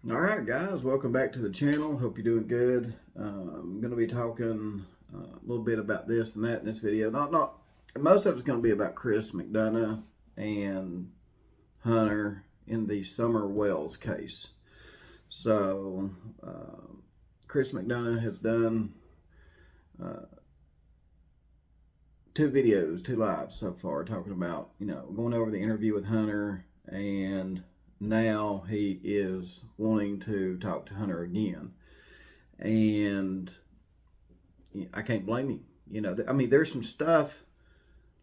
All right, guys, welcome back to the channel. Hope you're doing good. I'm going to be talking a little bit about this and that in this video. Not most of it's going to be about Chris McDonough and Hunter in the Summer Wells case. So, Chris McDonough has done two videos, two lives so far, talking about going over the interview with Hunter, and now he is wanting to talk to Hunter again. And I can't blame him. There's some stuff.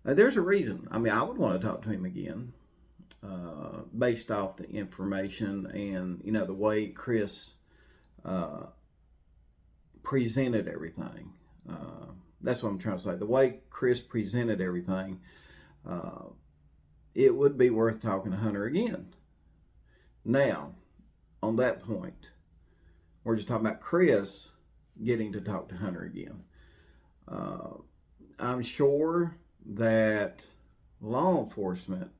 There's a reason. I would want to talk to him again, based off the information and the way Chris presented everything. That's what I'm trying to say. The way Chris presented everything, it would be worth talking to Hunter again. Now, on that point, we're just talking about Chris getting to talk to Hunter again. I'm sure that law enforcement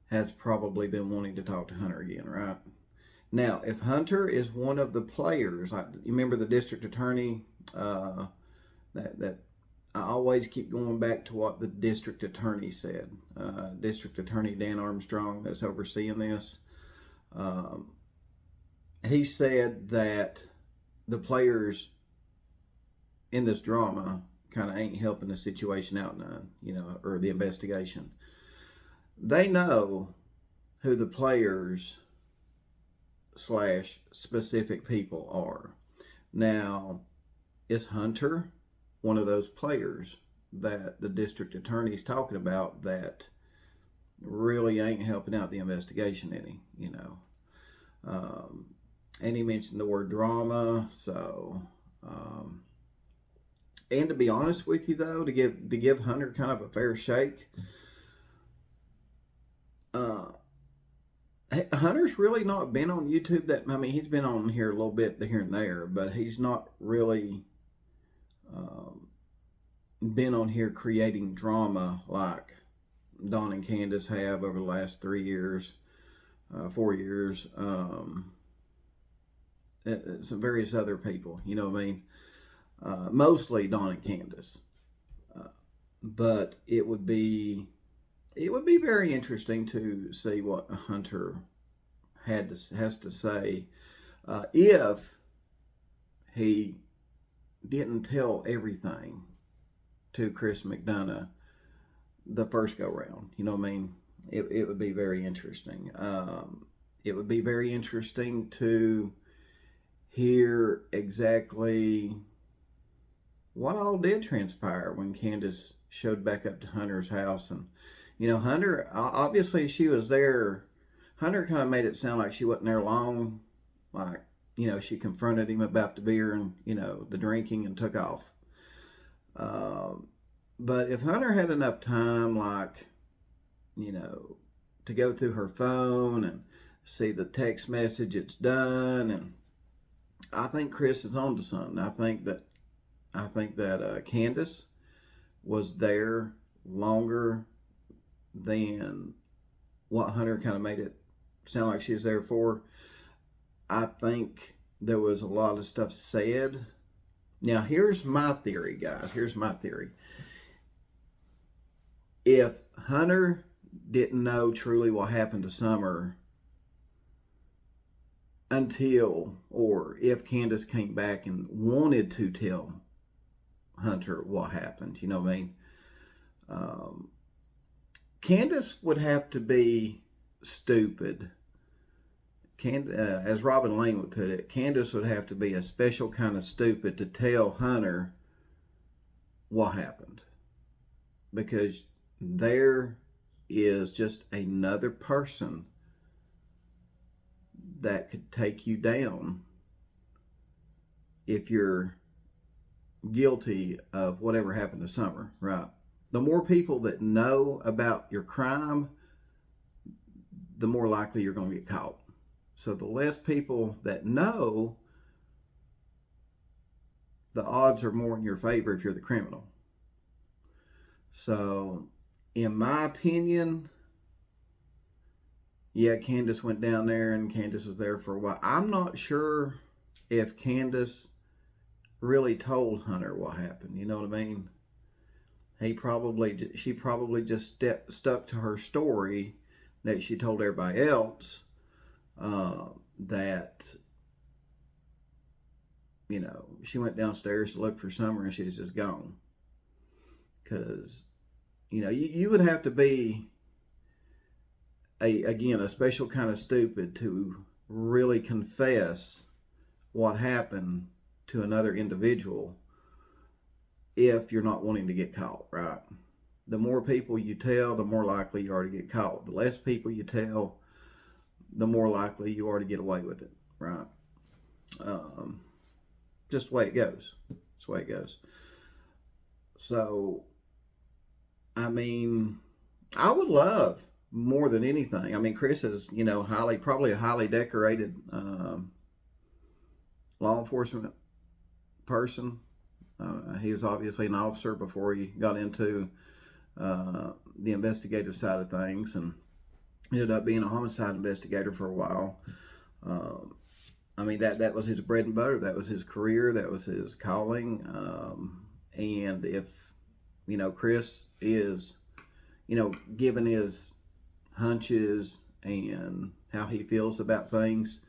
has probably been wanting to talk to Hunter again, right? Now, if Hunter is one of the players, you remember the district attorney, that I always keep going back to what the district attorney said. District Attorney Dan Armstrong, that's overseeing this. He said that the players in this drama kind of ain't helping the situation out none, or the investigation. They know who the players / specific people are. Now, is Hunter one of those players that the district attorney's talking about that really ain't helping out the investigation any, and he mentioned the word drama. So, and to be honest with you, though, to give Hunter kind of a fair shake, Hunter's really not been on YouTube he's been on here a little bit here and there, but he's not really been on here creating drama like Don and Candace have over the last 3 years, 4 years. Some various other people, mostly Don and Candace. But it would be very interesting to see what Hunter has to say, if he didn't tell everything to Chris McDonough the first go round. It would be very interesting. It would be very interesting to hear exactly what all did transpire when Candace showed back up to Hunter's house. And Hunter, obviously she was there. Hunter kind of made it sound like she wasn't there long, like she confronted him about the beer and the drinking and took off. But if Hunter had enough time, like to go through her phone and see the text message it's done, and I think Chris is on to something. I think that Candace was there longer than what Hunter kind of made it sound like she was there for. I think there was a lot of stuff said. Now, here's my theory, guys. Here's my theory. If Hunter didn't know truly what happened to Summer until, or if Candace came back and wanted to tell Hunter what happened, Candace would have to be stupid. As Robin Lane would put it, Candace would have to be a special kind of stupid to tell Hunter what happened, because there is just another person that could take you down if you're guilty of whatever happened to Summer, right? The more people that know about your crime, the more likely you're going to get caught. So the less people that know, the odds are more in your favor if you're the criminal. So, in my opinion, yeah, Candace went down there and Candace was there for a while. I'm not sure if Candace really told Hunter what happened. You know what I mean? She probably just stuck to her story that she told everybody else, that, she went downstairs to look for Summer and she's just gone. Because, you would have to be, a special kind of stupid to really confess what happened to another individual if you're not wanting to get caught, right? The more people you tell, the more likely you are to get caught. The less people you tell, the more likely you are to get away with it, right? Just the way it goes. It's the way it goes. So, I mean, I would love more than anything. I mean, Chris is, probably a highly decorated law enforcement person. He was obviously an officer before he got into the investigative side of things, and ended up being a homicide investigator for a while. I mean, that was his bread and butter. That was his career. That was his calling. And if, Chris is, given his hunches and how he feels about things,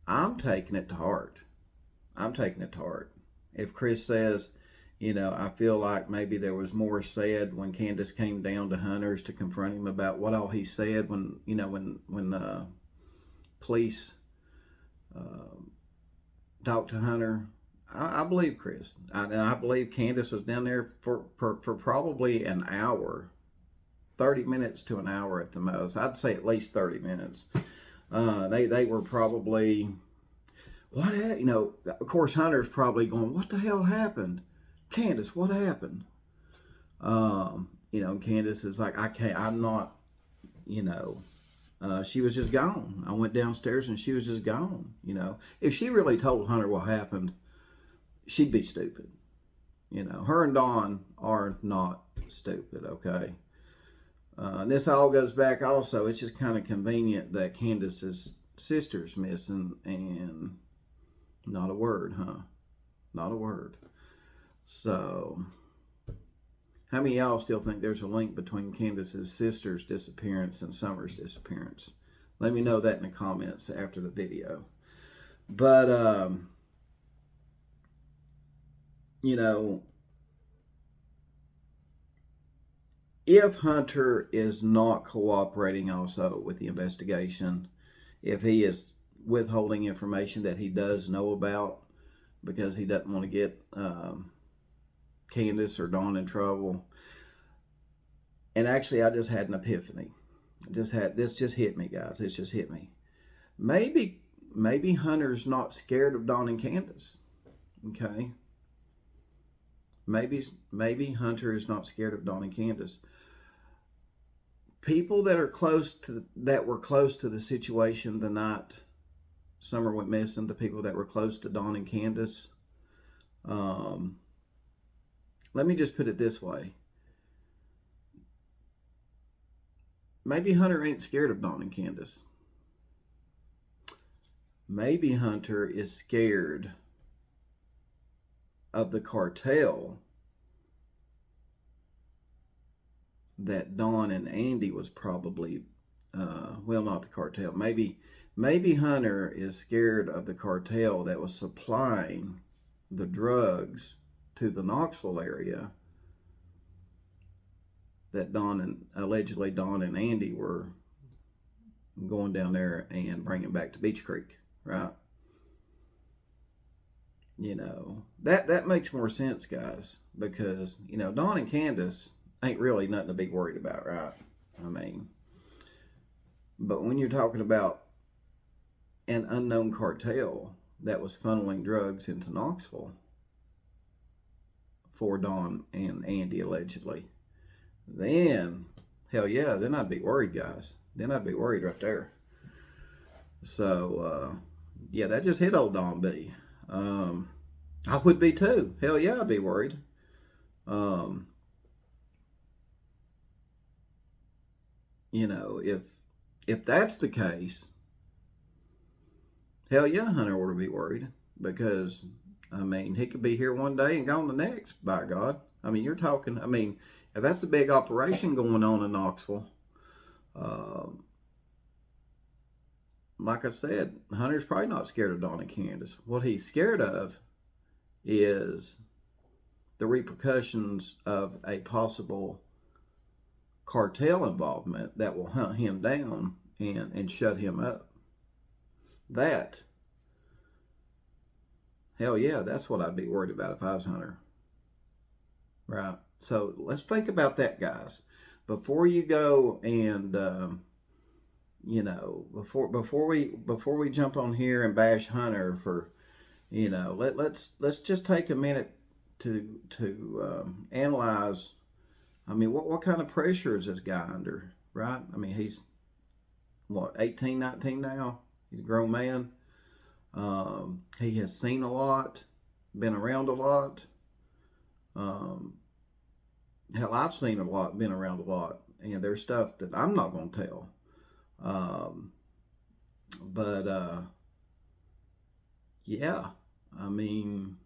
I'm taking it to heart. If Chris says, I feel like maybe there was more said when Candace came down to Hunter's to confront him about what all he said when police talked to Hunter. I believe Chris. I believe Candace was down there for probably an hour, 30 minutes to an hour at the most. I'd say at least 30 minutes. They were probably, of course Hunter's probably going, what the hell happened? Candace, what happened? Candace is like, I'm not, she was just gone. I went downstairs and she was just gone. If she really told Hunter what happened, she'd be stupid. Her and Dawn are not stupid, okay? This all goes back also, it's just kind of convenient that Candace's sister's missing and not a word, huh? Not a word. So, how many of y'all still think there's a link between Candace's sister's disappearance and Summer's disappearance? Let me know that in the comments after the video. But, if Hunter is not cooperating also with the investigation, if he is withholding information that he does know about because he doesn't want to get Candace or Dawn in trouble. And actually, I just had an epiphany. This just hit me, guys. This just hit me. Maybe Hunter's not scared of Dawn and Candace. Okay. Maybe Hunter is not scared of Dawn and Candace. People that were close to the situation the night Summer went missing, the people that were close to Dawn and Candace. Let me just put it this way. Maybe Hunter ain't scared of Dawn and Candace. Maybe Hunter is scared of the cartel that Dawn and Andy was probably, not the cartel. Maybe Hunter is scared of the cartel that was supplying the drugs to the Knoxville area that allegedly Dawn and Andy were going down there and bringing back to Beach Creek, right? That makes more sense, guys, because, Dawn and Candace ain't really nothing to be worried about, right? I mean, but when you're talking about an unknown cartel that was funneling drugs into Knoxville for Dawn and Andy allegedly, then hell yeah, then I'd be worried, guys. Then I'd be worried right there. So yeah, that just hit old Don B. I would be too. Hell yeah, I'd be worried. If if that's the case, hell yeah, Hunter ought to be worried, because I mean, he could be here one day and gone the next, by God. I mean, you're talking, I mean, if that's a big operation going on in Knoxville, um, like I said, Hunter's probably not scared of Don and Candace. What he's scared of is the repercussions of a possible cartel involvement that will hunt him down and shut him up. That, hell yeah, that's what I'd be worried about if I was Hunter. Right. So let's think about that, guys. Before you go and before we jump on here and bash Hunter for, let's just take a minute to analyze. I mean, what kind of pressure is this guy under, right? I mean, he's what, 18, 19 now? He's a grown man. He has seen a lot, been around a lot. Hell, I've seen a lot, been around a lot, and there's stuff that I'm not going to tell. But yeah, I mean,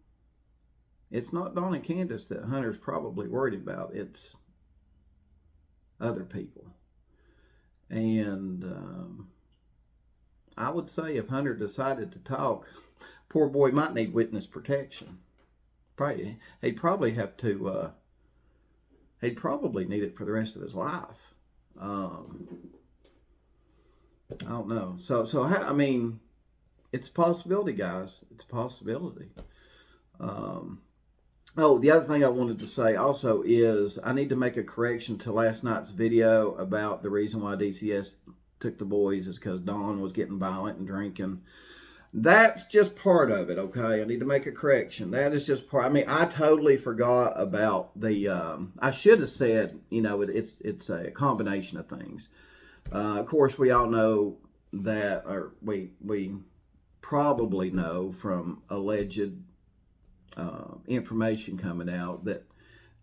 it's not Dawn and Candace that Hunter's probably worried about. It's other people. And I would say if Hunter decided to talk, poor boy might need witness protection. Probably, he'd probably have to. He'd probably need it for the rest of his life. I don't know. So I mean, it's a possibility, guys. It's a possibility. Oh, the other thing I wanted to say also is I need to make a correction to last night's video about the reason why DCS took the boys is because Dawn was getting violent and drinking. That's just part of it, okay? I need to make a correction. That is just part. I mean, I totally forgot about the. I should have said, it's a combination of things. Of course, we all know that, or we probably know from alleged information coming out that,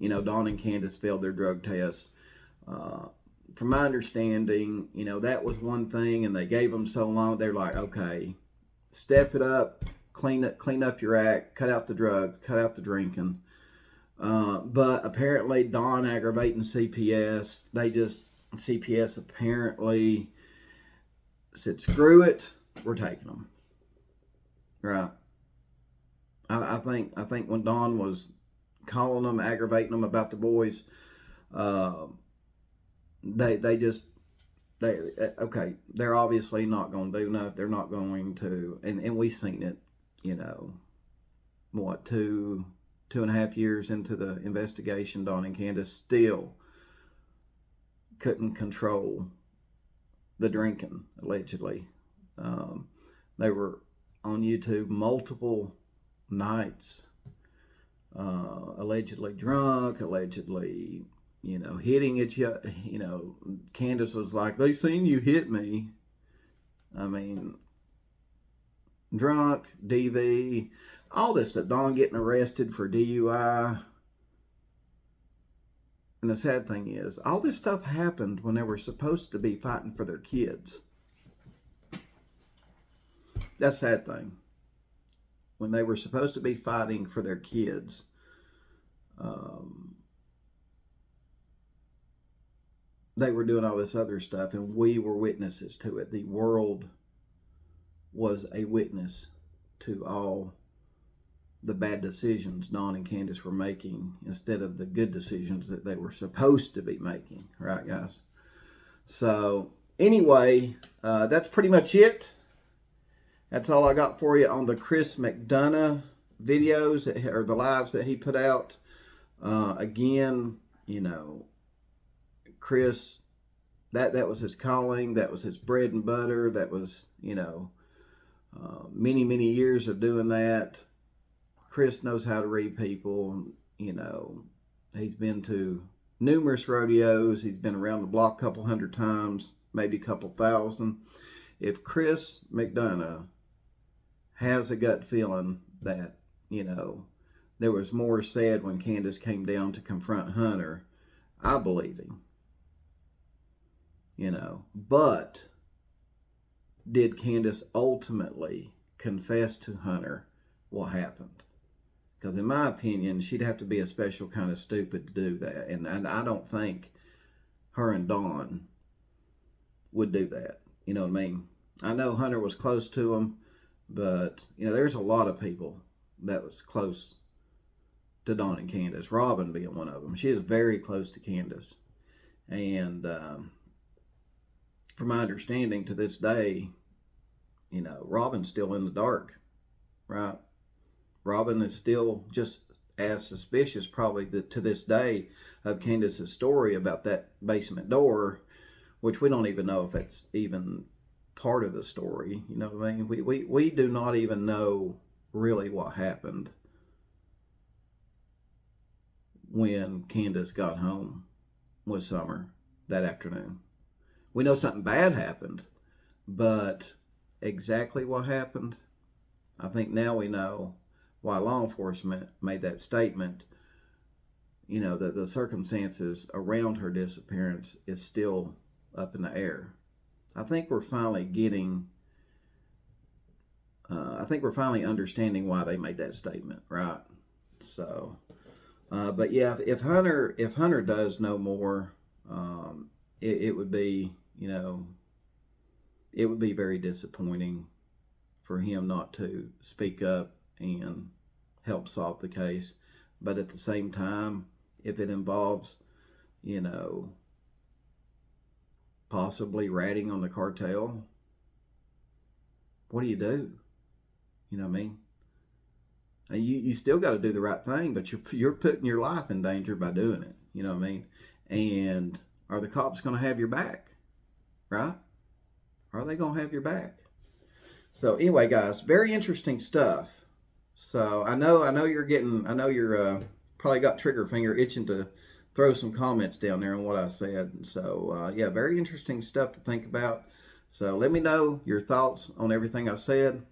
Dawn and Candace failed their drug tests. From my understanding, that was one thing, and they gave them so long. They're like, okay, step it up, clean up your act, cut out the drug, cut out the drinking. But apparently, Dawn aggravating CPS, CPS apparently said, screw it, we're taking them. Right. I think when Dawn was calling them, aggravating them about the boys, they're obviously not going to do nothing. They're not going to, and we seen it, 2.5 years into the investigation, Dawn and Candace still couldn't control the drinking, allegedly. They were on YouTube multiple nights, allegedly drunk, allegedly, hitting at you. Candace was like, they seen you hit me. I mean, drunk, DV, all this stuff. Dawn getting arrested for DUI. And the sad thing is, all this stuff happened when they were supposed to be fighting for their kids. That's the sad thing. When they were supposed to be fighting for their kids, they were doing all this other stuff, and we were witnesses to it. The world was a witness to all the bad decisions Dawn and Candace were making instead of the good decisions that they were supposed to be making. Right, guys? So, anyway, that's pretty much it. That's all I got for you on the Chris McDonough videos, or the lives that he put out. Again, Chris, that was his calling. That was his bread and butter. That was, many, many years of doing that. Chris knows how to read people. He's been to numerous rodeos. He's been around the block a couple hundred times, maybe a couple thousand. If Chris McDonough has a gut feeling that, there was more said when Candace came down to confront Hunter, I believe him. But did Candace ultimately confess to Hunter what happened? Because in my opinion, she'd have to be a special kind of stupid to do that. And I don't think her and Dawn would do that. You know what I mean? I know Hunter was close to him, but, you know, there's a lot of people that was close to Dawn and Candace. Robin being one of them. She is very close to Candace. And from my understanding to this day, you know, Robin's still in the dark, right? Robin is still just as suspicious probably to this day of Candace's story about that basement door, which we don't even know if that's even part of the story. You know what I mean? We do not even know really what happened when Candace got home with Summer that afternoon. We know something bad happened, but exactly what happened, I think now we know why law enforcement made that statement. You know, that the circumstances around her disappearance is still up in the air. I think we're finally getting, I think we're finally understanding why they made that statement, right? So, but yeah, if Hunter does know more, it would be, you know, it would be very disappointing for him not to speak up and help solve the case. But at the same time, if it involves, you know, possibly ratting on the cartel, what do? You know what I mean? You still got to do the right thing, but you're putting your life in danger by doing it. You know what I mean? And are the cops going to have your back? Right? Are they going to have your back? So anyway, guys, very interesting stuff. So I know you're probably got trigger finger itching to throw some comments down there on what I said. So yeah, very interesting stuff to think about. So let me know your thoughts on everything I said.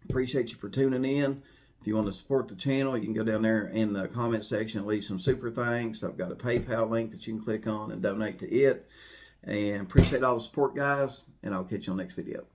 Appreciate you for tuning in. If you want to support the channel, you can go down there in the comment section and leave some super thanks. I've got a PayPal link that you can click on and donate to it. And appreciate all the support, guys, and I'll catch you on the next video.